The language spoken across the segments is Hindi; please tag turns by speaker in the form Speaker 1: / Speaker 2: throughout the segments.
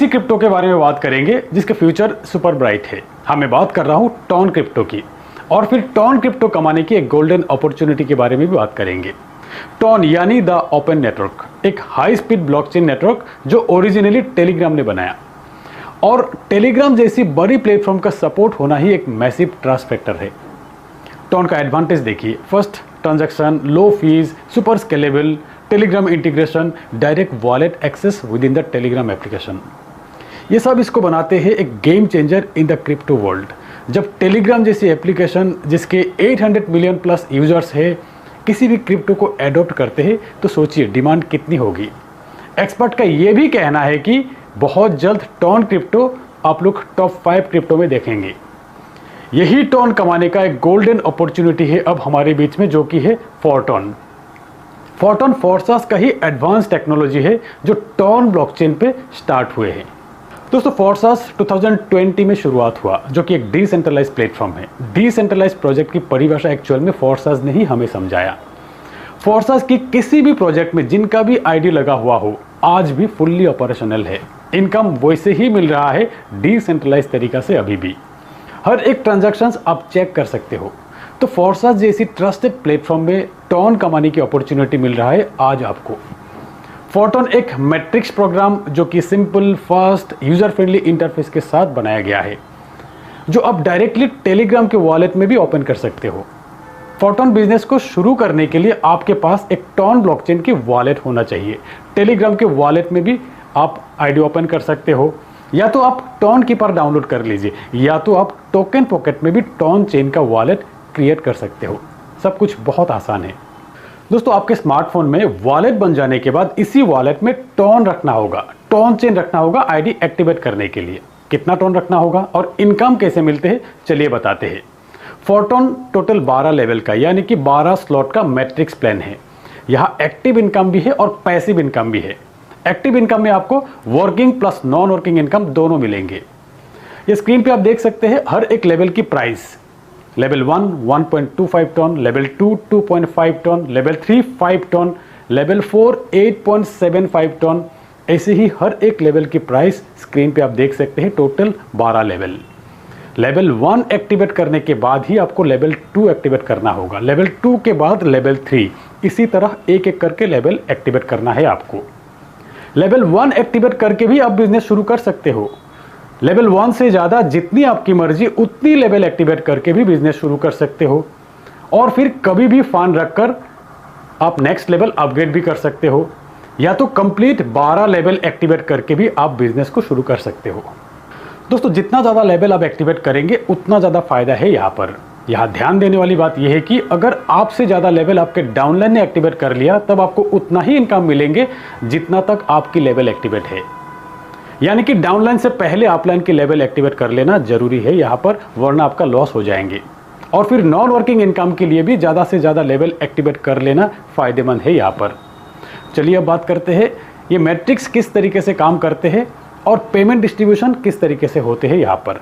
Speaker 1: इसी क्रिप्टो के बारे में बात करेंगे जिसके फ्यूचर सुपर ब्राइट है। मैं बात कर रहा हूँ टॉन क्रिप्टो की, और फिर टॉन क्रिप्टो कमाने की एक गोल्डन अपॉर्चुनिटी के बारे में भी बात करेंगे। टॉन यानी द ओपन नेटवर्क, एक हाई स्पीड ब्लॉकचेन नेटवर्क जो ओरिजिनली टेलीग्राम ने बनाया, और टेलीग्राम जैसी बड़ी प्लेटफॉर्म का सपोर्ट होना ही एक मैसिव ट्रस्ट फैक्टर है। टॉन का एडवांटेज देखिए, first transaction, low fees, super scalable, Telegram integration, direct wallet access within the Telegram application. ये सब इसको बनाते हैं एक game changer in the crypto world. जब टेलीग्राम जैसी एप्लीकेशन जिसके 800 मिलियन प्लस यूजर्स है किसी भी क्रिप्टो को एडॉप्ट करते हैं तो सोचिए डिमांड कितनी होगी। एक्सपर्ट का ये भी कहना है कि बहुत जल्द टॉन क्रिप्टो आप लोग टॉप 5 क्रिप्टो में देखेंगे। यही टॉन कमाने का एक गोल्डन अपॉर्चुनिटी है अब हमारे बीच में, जो कि है फोरटॉन। फोरटॉन फोर्सास का ही एडवांस टेक्नोलॉजी है जो टॉन ब्लॉकचेन पे स्टार्ट हुए हैं। दोस्तों फोर्सास 2020 में शुरुआत हुआ, जो कि एक डिसेंट्रलाइज प्लेटफॉर्म है। डिसेंट्रलाइज प्रोजेक्ट की परिभाषा एक्चुअल में फोर्सास ने ही हमें समझाया। फोर्सास की किसी भी प्रोजेक्ट में जिनका भी आईडी लगा हुआ हो आज भी फुल्ली ऑपरेशनल है। इनकम वैसे ही मिल रहा है डिसेंट्रलाइज तरीका से अभी भी। हर एक ट्रांजैक्शंस आप चेक कर सकते हो। तो फोर्सास जैसी ट्रस्टेड प्लेटफॉर्म में टॉन कमाने की अपॉर्चुनिटी मिल रहा है आज आपको। फोरटॉन एक मैट्रिक्स प्रोग्राम जो कि simple, fast, user friendly interface के साथ बनाया गया है, जो आप डायरेक्टली टेलीग्राम के वॉलेट में भी ओपन कर सकते हो। फोरटॉन बिजनेस को शुरू करने के लिए आपके पास एक टॉन ब्लॉकचेन की वॉलेट होना चाहिए। टेलीग्राम के वॉलेट में भी आप आईडी ओपन कर सकते हो, या तो आप टॉन कीपर डाउनलोड कर लीजिए, या तो आप टोकन पॉकेट में भी टॉन चेन का वॉलेट क्रिएट कर सकते हो। सब कुछ बहुत आसान है। दोस्तों आपके स्मार्टफोन में वॉलेट बन जाने के बाद इसी वॉलेट में टॉन रखना होगा, टॉन चेन रखना होगा आईडी एक्टिवेट करने के लिए। कितना टॉन रखना होगा और इनकम कैसे मिलते हैं चलिए बताते हैं। फोरटॉन टोटल 12 लेवल का यानी कि 12 स्लॉट का मैट्रिक्स प्लान है। यहाँ एक्टिव इनकम भी है और पैसिव इनकम भी है। एक्टिव इनकम में आपको working plus non working income दोनों मिलेंगे। ये स्क्रीन पे आप देख सकते हैं हर एक लेवल की price. Level 1 1.25 ton, level 2 2.5 ton, level 3 5 ton, level 4 8.75 ton. ऐसे ही हर एक लेवल की प्राइस स्क्रीन पे आप देख सकते हैं। Total 12 level. लेवल 1 एक्टिवेट करने के बाद ही आपको लेवल 2 एक्टिवेट करना होगा, लेवल 2 के बाद लेवल 3, इसी तरह एक एक करके लेवल एक्टिवेट करना है आपको। लेवल 1 एक्टिवेट करके भी आप बिजनेस शुरू कर सकते हो। लेवल 1 से ज़्यादा जितनी आपकी मर्जी उतनी लेवल एक्टिवेट करके भी बिजनेस शुरू कर सकते हो, और फिर कभी भी फंड रखकर आप नेक्स्ट लेवल अपग्रेड भी कर सकते हो, या तो कंप्लीट 12 लेवल एक्टिवेट करके भी आप बिजनेस को शुरू कर सकते हो। दोस्तों जितना ज़्यादा लेवल आप एक्टिवेट करेंगे उतना ज़्यादा फायदा है यहाँ पर। यहाँ ध्यान देने वाली बात यह है कि अगर आपसे ज़्यादा लेवल आपके डाउनलाइन ने एक्टिवेट कर लिया तब आपको उतना ही इनकम मिलेंगे जितना तक आपकी लेवल एक्टिवेट है। यानी कि डाउनलाइन से पहले अपलाइन की लेवल एक्टिवेट कर लेना जरूरी है यहाँ पर, वरना आपका लॉस हो जाएंगे। और फिर नॉन वर्किंग इनकम के लिए भी ज़्यादा से ज़्यादा लेवल एक्टिवेट कर लेना फ़ायदेमंद है यहाँ पर। चलिए अब बात करते हैं ये मैट्रिक्स किस तरीके से काम करते हैं और पेमेंट डिस्ट्रीब्यूशन किस तरीके से होते हैं यहाँ पर।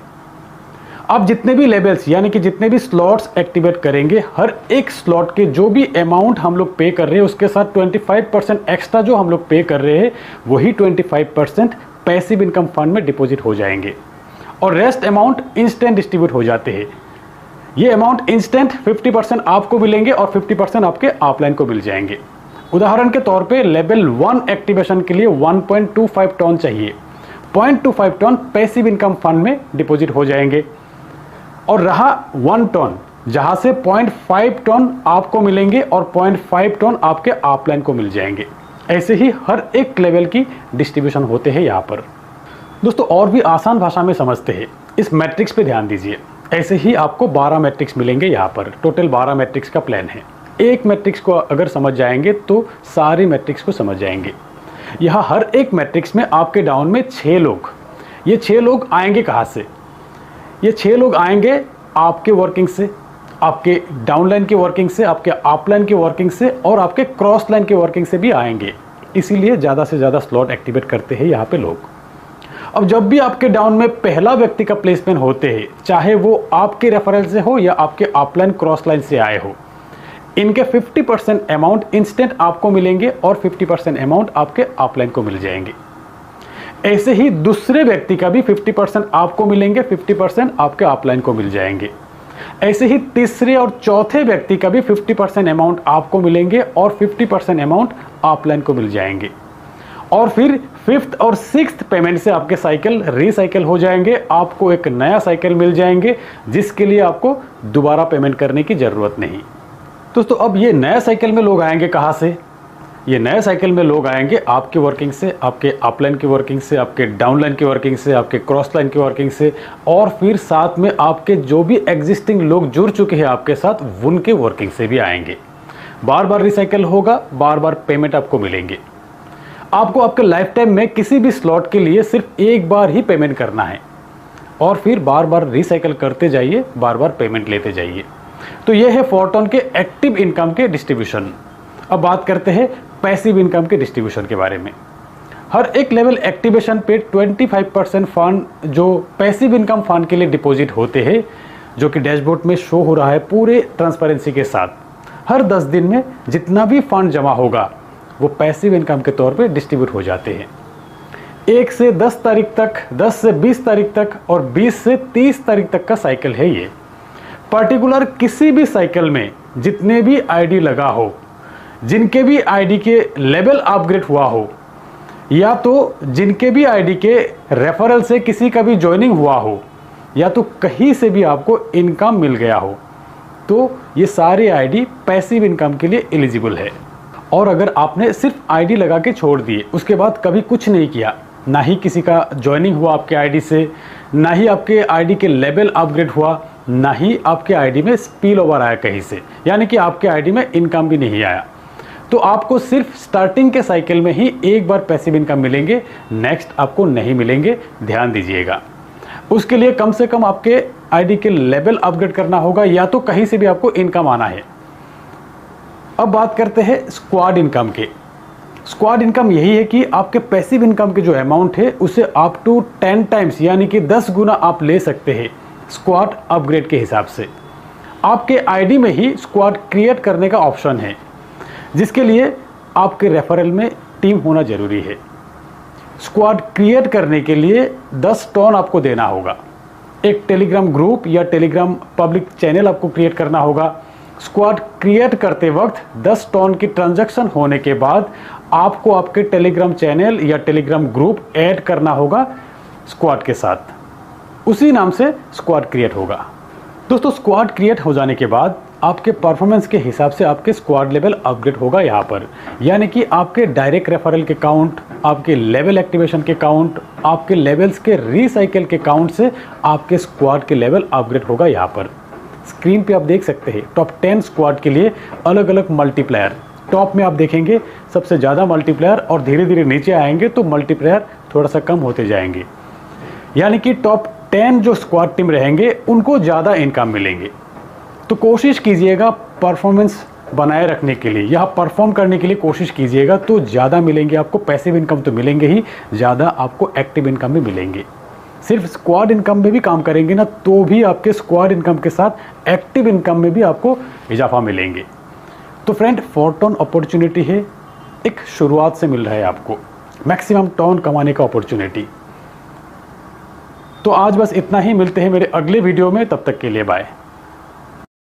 Speaker 1: आप जितने भी लेवल्स यानी कि जितने भी स्लॉट्स एक्टिवेट करेंगे, हर एक स्लॉट के जो भी अमाउंट हम लोग पे कर रहे हैं उसके साथ 25% एक्स्ट्रा जो हम लोग पे कर रहे हैं वही 25% पैसिव इनकम फंड में डिपॉजिट हो जाएंगे, और रेस्ट अमाउंट इंस्टेंट डिस्ट्रीब्यूट हो जाते हैं। ये अमाउंट इंस्टेंट 50% आपको मिलेंगे और 50% आपके अपलाइन को मिल जाएंगे। उदाहरण के तौर पे लेवल 1 एक्टिवेशन के लिए 1.25 टन चाहिए, 0.25 टन पैसिव इनकम फंड में डिपॉजिट हो जाएंगे, और रहा 1 टन जहां से 0.5 टन आपको मिलेंगे और 0.5 टन आपके अपलाइन को मिल जाएंगे। ऐसे ही हर एक लेवल की डिस्ट्रीब्यूशन होते हैं यहाँ पर। दोस्तों और भी आसान भाषा में समझते हैं, इस मैट्रिक्स पे ध्यान दीजिए। ऐसे ही आपको 12 मैट्रिक्स मिलेंगे यहाँ पर। टोटल 12 मैट्रिक्स का प्लान है। एक मैट्रिक्स को अगर समझ जाएंगे तो सारी मैट्रिक्स को समझ जाएंगे। यहाँ हर एक मैट्रिक्स में आपके डाउन में 6 लोग, ये 6 लोग आएंगे कहाँ से? ये 6 लोग आएंगे आपके वर्किंग से, आपके डाउनलाइन की वर्किंग से, आपके अपलाइन की वर्किंग से, और आपके क्रॉस लाइन की वर्किंग से भी आएंगे। इसीलिए ज़्यादा से ज़्यादा स्लॉट एक्टिवेट करते हैं यहाँ पे लोग। अब जब भी आपके डाउन में पहला व्यक्ति का प्लेसमेंट होते हैं, चाहे वो आपके रेफरल से हो या आपके अपलाइन क्रॉस लाइन से आए हो, इनके 50% अमाउंट इंस्टेंट आपको मिलेंगे और 50% अमाउंट आपके अपलाइन को मिल जाएंगे। ऐसे ही दूसरे व्यक्ति का भी 50% आपको मिलेंगे, 50% आपके अपलाइन को मिल जाएंगे। ऐसे ही तीसरे और चौथे व्यक्ति का भी 50% अमाउंट आपको मिलेंगे और 50% अमाउंट अपलाइन को मिल जाएंगे। और फिर फिफ्थ और सिक्स्थ पेमेंट से आपके साइकिल रिसाइकिल हो जाएंगे, आपको एक नया साइकिल मिल जाएंगे जिसके लिए आपको दोबारा पेमेंट करने की ज़रूरत नहीं। दोस्तों अब ये नया साइकिल में लोग आएंगे कहाँ से? ये नए साइकिल में लोग आएंगे आपके वर्किंग से, आपके अपलाइन की वर्किंग से, आपके डाउनलाइन की वर्किंग से, आपके क्रॉस लाइन की वर्किंग से, और फिर साथ में आपके जो भी एग्जिस्टिंग लोग जुड़ चुके हैं आपके साथ उनके वर्किंग से भी आएंगे। बार बार रिसाइकिल होगा, बार बार पेमेंट आपको मिलेंगे। आपको आपके लाइफ टाइम में किसी भी स्लॉट के लिए सिर्फ एक बार ही पेमेंट करना है और फिर बार बार रिसाइकिल करते जाइए, बार बार पेमेंट लेते जाइए। तो यह है फोरटोन के एक्टिव इनकम के डिस्ट्रीब्यूशन। अब बात करते हैं पैसिव इनकम के डिस्ट्रीब्यूशन के बारे में। हर एक लेवल एक्टिवेशन पे 25% फंड जो पैसिव इनकम फंड के लिए डिपॉजिट होते हैं, जो कि डैशबोर्ड में शो हो रहा है पूरे ट्रांसपेरेंसी के साथ, हर 10 दिन में जितना भी फंड जमा होगा वो पैसिव इनकम के तौर पे डिस्ट्रीब्यूट हो जाते हैं। 1 से 10 तारीख तक, 10 से 20 तारीख तक और 20 से 30 तारीख तक का साइकिल है ये। पर्टिकुलर किसी भी साइकिल में जितने भी आईडी लगा हो, जिनके भी आईडी के लेवल अपग्रेड हुआ हो, या तो जिनके भी आईडी के रेफरल से किसी का भी ज्वाइनिंग हुआ हो, या तो कहीं से भी आपको इनकम मिल गया हो, तो ये सारे आईडी पैसिव इनकम के लिए एलिजिबल है। और अगर आपने सिर्फ आईडी लगा के छोड़ दिए, उसके बाद कभी कुछ नहीं किया, ना ही किसी का ज्वाइनिंग हुआ आपके आईडी से, ना ही आपके आईडी के लेवल अपग्रेड हुआ, ना ही आपके आईडी में स्पिल ओवर आया कहीं से, यानी कि आपके आईडी में इनकम भी नहीं आया, तो आपको सिर्फ स्टार्टिंग के साइकिल में ही एक बार पैसिव इनकम मिलेंगे, नेक्स्ट आपको नहीं मिलेंगे। ध्यान दीजिएगा, उसके लिए कम से कम आपके आईडी के लेवल अपग्रेड करना होगा, या तो कहीं से भी आपको इनकम आना है। अब बात करते हैं स्क्वाड इनकम के। स्क्वाड इनकम यही है कि आपके पैसिव इनकम के जो अमाउंट है उसे अप टू 10 टाइम्स यानी कि 10 गुना आप ले सकते हैं स्क्वाड अपग्रेड के हिसाब से। आपके आईडी में ही स्क्वाड क्रिएट करने का ऑप्शन है, जिसके लिए आपके रेफरल में टीम होना जरूरी है। स्क्वाड क्रिएट करने के लिए 10 टोन आपको देना होगा। एक टेलीग्राम ग्रुप या टेलीग्राम पब्लिक चैनल आपको क्रिएट करना होगा। स्क्वाड क्रिएट करते वक्त 10 टोन की ट्रांजैक्शन होने के बाद आपको आपके टेलीग्राम चैनल या टेलीग्राम ग्रुप ऐड करना होगा स्क्वाड के साथ, उसी नाम से स्क्वाड क्रिएट होगा। दोस्तों स्क्वाड क्रिएट हो जाने के बाद आपके परफॉर्मेंस के हिसाब से आपके स्क्वाड लेवल अपग्रेड होगा यहाँ पर, यानी कि आपके डायरेक्ट रेफरल के काउंट, आपके लेवल एक्टिवेशन के काउंट, आपके लेवल्स के रिसाइकिल के काउंट से आपके स्क्वाड के लेवल अपग्रेड होगा। यहाँ पर स्क्रीन पे आप देख सकते हैं टॉप 10 स्क्वाड के लिए अलग अलग मल्टीप्लायर। टॉप में आप देखेंगे सबसे ज़्यादा मल्टीप्लायर, और धीरे धीरे नीचे आएंगे तो मल्टीप्लायर थोड़ा सा कम होते जाएंगे, यानी कि टॉप 10 जो स्क्वाड टीम रहेंगे उनको ज़्यादा इनकम मिलेंगे। तो कोशिश कीजिएगा परफॉर्मेंस बनाए रखने के लिए, यहाँ परफॉर्म करने के लिए कोशिश कीजिएगा, तो ज़्यादा मिलेंगे आपको। पैसिव इनकम तो मिलेंगे ही, ज़्यादा आपको एक्टिव इनकम भी मिलेंगे। सिर्फ स्क्वाड इनकम में भी काम करेंगे ना, तो भी आपके स्क्वाड इनकम के साथ एक्टिव इनकम में भी आपको इजाफा मिलेंगे। तो फ्रेंड फोरटोन अपॉर्चुनिटी है, एक शुरुआत से मिल रहा है आपको मैक्सिमम टोन कमाने का अपॉर्चुनिटी। तो आज बस इतना ही, मिलते हैं मेरे अगले वीडियो में, तब तक के लिए बाय।